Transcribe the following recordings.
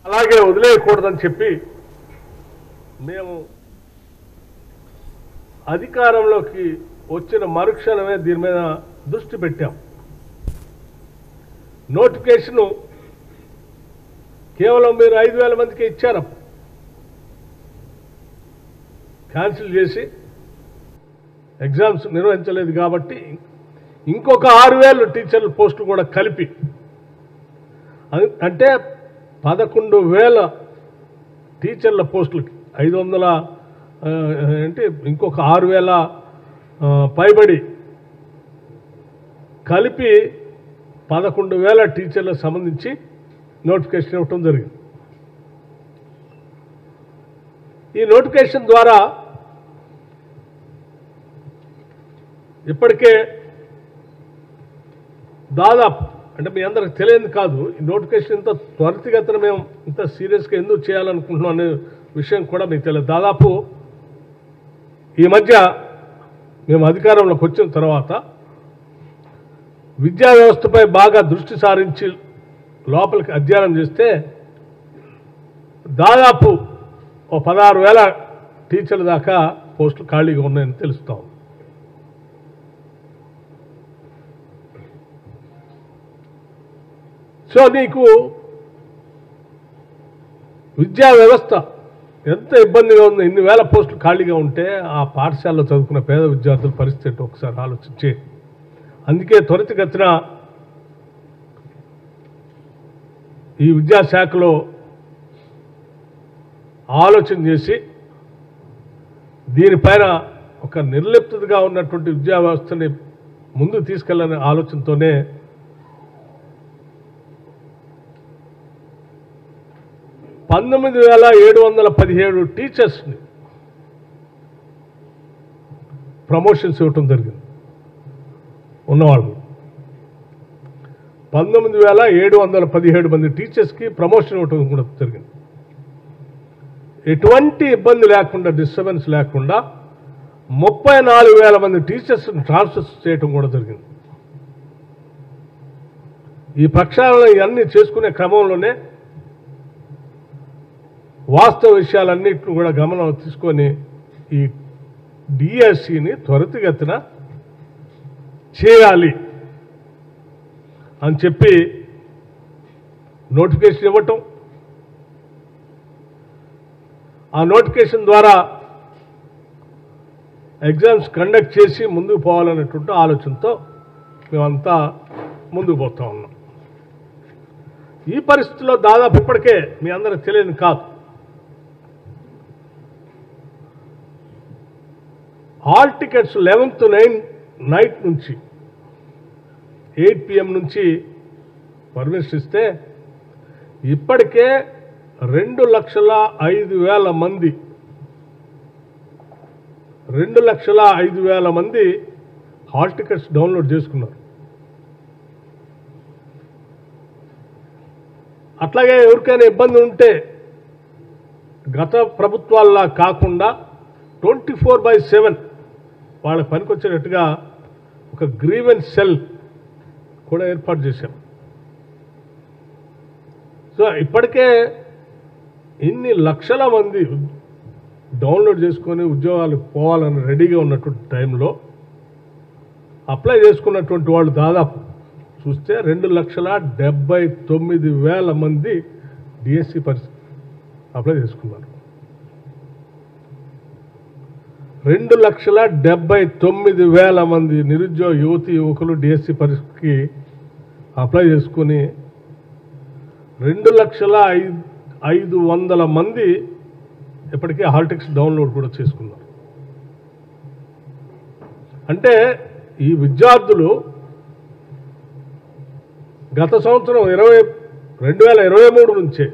అలాగే వదిలేయకూడదని చెప్పి మేము అధికారంలోకి వచ్చిన మరుక్షణమే దీని మీద దృష్టి పెట్టాం. నోటిఫికేషన్ కేవలం మీరు 5,000 మందికి ఇచ్చారు, క్యాన్సిల్ చేసి ఎగ్జామ్స్ నిర్వహించలేదు కాబట్టి ఇంకొక 6,000 టీచర్ల పోస్టులు కూడా కలిపి, అంటే 11,000 టీచర్ల పోస్టులకి 500 అంటే ఇంకొక 6,000 పైబడి కలిపి 11,000 టీచర్లకు సంబంధించి నోటిఫికేషన్ ఇవ్వటం జరిగింది. ఈ నోటిఫికేషన్ ద్వారా ఇప్పటికే దాదాపు, అంటే మీ అందరికి తెలియదు కాదు, ఈ నోటిఫికేషన్ ఇంత త్వరితగతిన మేము ఇంత సీరియస్గా ఎందుకు చేయాలనుకుంటున్నాం అనే విషయం కూడా మీకు తెలియదు. దాదాపు ఈ మధ్య మేము అధికారంలోకి వచ్చిన తర్వాత విద్యా వ్యవస్థపై బాగా దృష్టి సారించి లోపలికి అధ్యయనం చేస్తే దాదాపు 16,000 టీచర్ల దాకా పోస్టులు ఖాళీగా ఉన్నాయని తెలుస్తాం. సో నీకు విద్యా వ్యవస్థ ఎంత ఇబ్బందిగా ఉంది, ఇన్ని వేల పోస్టులు ఖాళీగా ఉంటే ఆ పాఠశాలలో చదువుకున్న పేద విద్యార్థుల పరిస్థితి ఒకసారి ఆలోచించి, అందుకే త్వరితగతిన ఈ విద్యాశాఖలో ఆలోచన చేసి దీనిపైన ఒక నిర్లిప్తగా ఉన్నటువంటి విద్యా వ్యవస్థని ముందుకు తీసుకెళ్లనే ఆలోచనతోనే $19,717 టీచర్స్ని ప్రమోషన్స్ ఇవ్వటం జరిగింది. ఉన్నవాళ్ళు 19,717 మంది టీచర్స్కి ప్రమోషన్ ఇవ్వటం కూడా జరిగింది. ఎటువంటి ఇబ్బంది లేకుండా, డిస్టర్బెన్స్ లేకుండా 34,000 మంది టీచర్స్ని ట్రాన్స్ఫర్ చేయటం కూడా జరిగింది. ఈ ప్రక్షాళన ఇవన్నీ చేసుకునే క్రమంలోనే వాస్తవ విషయాలన్నింటిని కూడా గమనం తీసుకొని ఈ డిఎస్సిని త్వరితగతిన చేయాలి అని చెప్పి నోటిఫికేషన్ ఇవ్వటం, ఆ నోటిఫికేషన్ ద్వారా ఎగ్జామ్స్ కండక్ట్ చేసి ముందుకు పోవాలనేటువంటి ఆలోచనతో మేమంతా ముందుకు పోతా ఉన్నాం. ఈ పరిస్థితుల్లో దాదాపు ఇప్పటికే మీ అందరికి తెలియని కాదు, హాల్ టికెట్స్ 11th నైట్ నుంచి 8 PM నుంచి పర్మిషన్ ఇస్తే ఇప్పటికే 2,05,000 మంది 2,05,000 మంది హాల్ టికెట్స్ డౌన్లోడ్ చేసుకున్నారు. అట్లాగే ఎవరికైనా ఇబ్బంది ఉంటే గత ప్రభుత్వాల్లా కాకుండా 24/7 వాళ్ళకి పనికొచ్చేటట్టుగా ఒక గ్రీవెన్స్ సెల్ కూడా ఏర్పాటు చేశాం. సో ఇప్పటికే ఇన్ని లక్షల మంది డౌన్లోడ్ చేసుకొని ఉద్యోగాలు పోవాలని రెడీగా ఉన్నటువంటి టైంలో అప్లై చేసుకున్నటువంటి వాళ్ళు దాదాపు చూస్తే 2,79,000 మంది డిఎస్సి అప్లై చేసుకున్నారు. 2,79,000 మంది నిరుద్యోగ యువతి యువకులు డిఎస్సి పరీక్షకి అప్లై చేసుకుని 2,05,500 మంది ఇప్పటికే హాల్ టికెట్స్ డౌన్లోడ్ కూడా చేసుకున్నారు. అంటే ఈ విద్యార్థులు గత సంవత్సరం 2023 నుంచే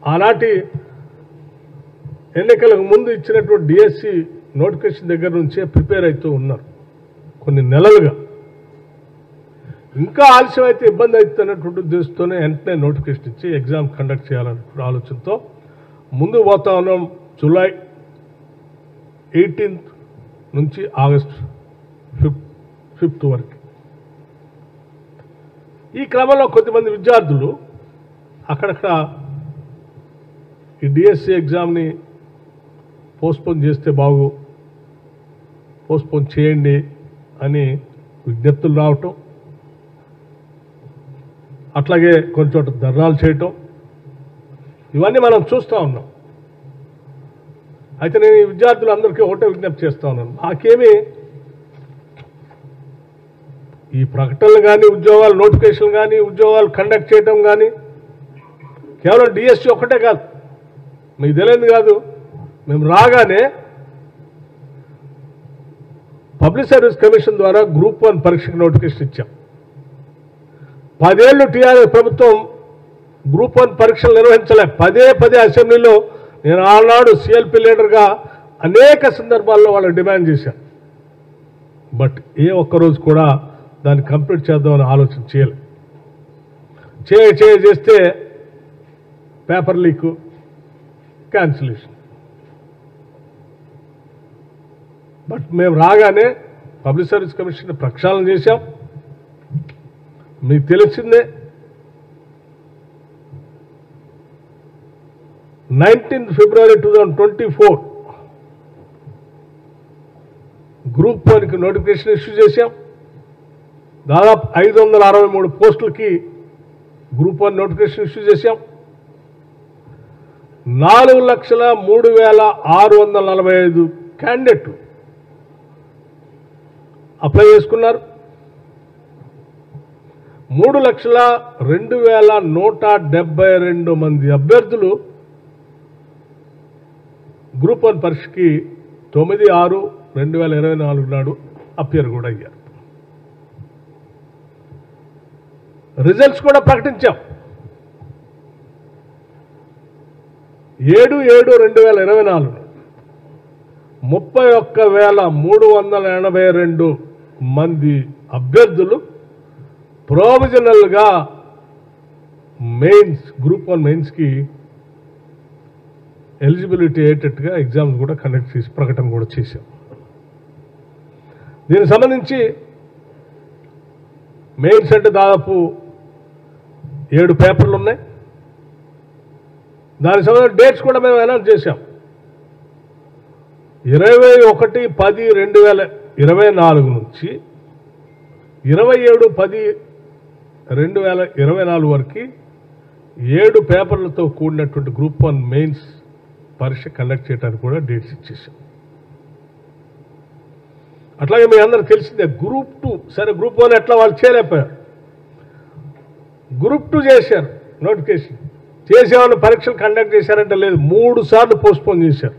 ఆనాటి ఎన్నికలకు ముందు ఇచ్చినటువంటి డిఎస్సి నోటిఫికేషన్ దగ్గర నుంచే ప్రిపేర్ అవుతూ ఉన్నారు. కొన్ని నెలలుగా ఇంకా ఆలస్యం అయితే ఇబ్బంది అవుతున్నటువంటి ఉద్దేశంతోనే వెంటనే నోటిఫికేషన్ ఇచ్చి ఎగ్జామ్ కండక్ట్ చేయాలనే ఆలోచనతో ముందుకు పోతా ఉన్నాం. జూలై 18th నుంచి ఆగస్ట్ 5th వరకు. ఈ క్రమంలో కొద్దిమంది విద్యార్థులు అక్కడక్కడ ఈ డిఎస్సి ఎగ్జామ్ని పోస్ట్పోన్ చేస్తే పోస్ట్పోన్ చేయండి అని విజ్ఞప్తులు రావటం, అట్లాగే కొన్ని చోట్ల ధర్నాలు చేయటం, ఇవన్నీ మనం చూస్తూ ఉన్నాం. అయితే నేను ఈ విద్యార్థులందరికీ ఒకటే విజ్ఞప్తి చేస్తూ ఉన్నాను, మాకేమీ ఈ ప్రకటనలు కానీ, ఉద్యోగాల నోటిఫికేషన్లు కానీ, ఉద్యోగాలు కండక్ట్ చేయటం కానీ కేవలం డిఎస్సి ఒక్కటే కాదు, మీకు తెలియదు కాదు. మేము రాగానే పబ్లిక్ సర్వీస్ కమిషన్ ద్వారా గ్రూప్ 1 పరీక్షకు నోటిఫికేషన్ ఇచ్చాం. 10 ఏళ్ళు టీఆర్ఎస్ ప్రభుత్వం గ్రూప్ 1 పరీక్షలు నిర్వహించలే. పదే అసెంబ్లీలో నేను ఆనాడు సిఎల్పి లీడర్గా అనేక సందర్భాల్లో వాళ్ళకి డిమాండ్ చేశాను. బట్ ఏ ఒక్కరోజు కూడా దాన్ని కంప్లీట్ చేద్దామని ఆలోచన చేయలేదు. చేస్తే పేపర్ లీకు, క్యాన్సిలేషన్. బట్ మేము రాగానే పబ్లిక్ సర్వీస్ కమిషన్ ప్రక్షాళన చేశాం. మీకు తెలిసిందే 19 ఫిబ్రవరి 2024 గ్రూప్ 1కి నోటిఫికేషన్ ఇష్యూ చేశాం. దాదాపు 563 పోస్టులకి గ్రూప్ 1 నోటిఫికేషన్ ఇష్యూ చేశాం. 4,03,645 క్యాండిడేట్లు అప్లై చేసుకున్నారు. 3,02,172 మంది అభ్యర్థులు గ్రూప్ 1 పరీక్షకి 9/6/2024 నాడు అపియర్ కూడా అయ్యారు. రిజల్ట్స్ కూడా ప్రకటించాం. 7/7/2024 31,382 మంది అభ్యర్థులు ప్రొవిజనల్గా మెయిన్స్ గ్రూప్ 1 మెయిన్స్కి ఎలిజిబిలిటీ అయ్యేటట్టుగా ఎగ్జామ్స్ కూడా కండక్ట్ చేసి ప్రకటన కూడా చేశాం. దీనికి సంబంధించి మెయిన్స్ అంటే దాదాపు 7 పేపర్లు ఉన్నాయి. దానికి సంబంధించిన డేట్స్ కూడా మేము అనౌన్స్ చేశాం. 21/10/2024 నుంచి 27/10/2024 వరకు 7 పేపర్లతో కూడినటువంటి గ్రూప్ 1 మెయిన్స్ పరీక్ష కండక్ట్ చేయడానికి కూడా డేట్స్ ఇచ్చేసాం. అట్లాగే మీ అందరికి తెలిసిందే గ్రూప్ 2. సరే గ్రూప్ 1 ఎట్లా వాళ్ళు చేయలేకపోయారు, గ్రూప్ 2 చేశారు. నోటిఫికేషన్ చేసేవాళ్ళు పరీక్షలు కండక్ట్ చేశారంటే లేదు, 3 సార్లు పోస్ట్పోన్ చేశారు.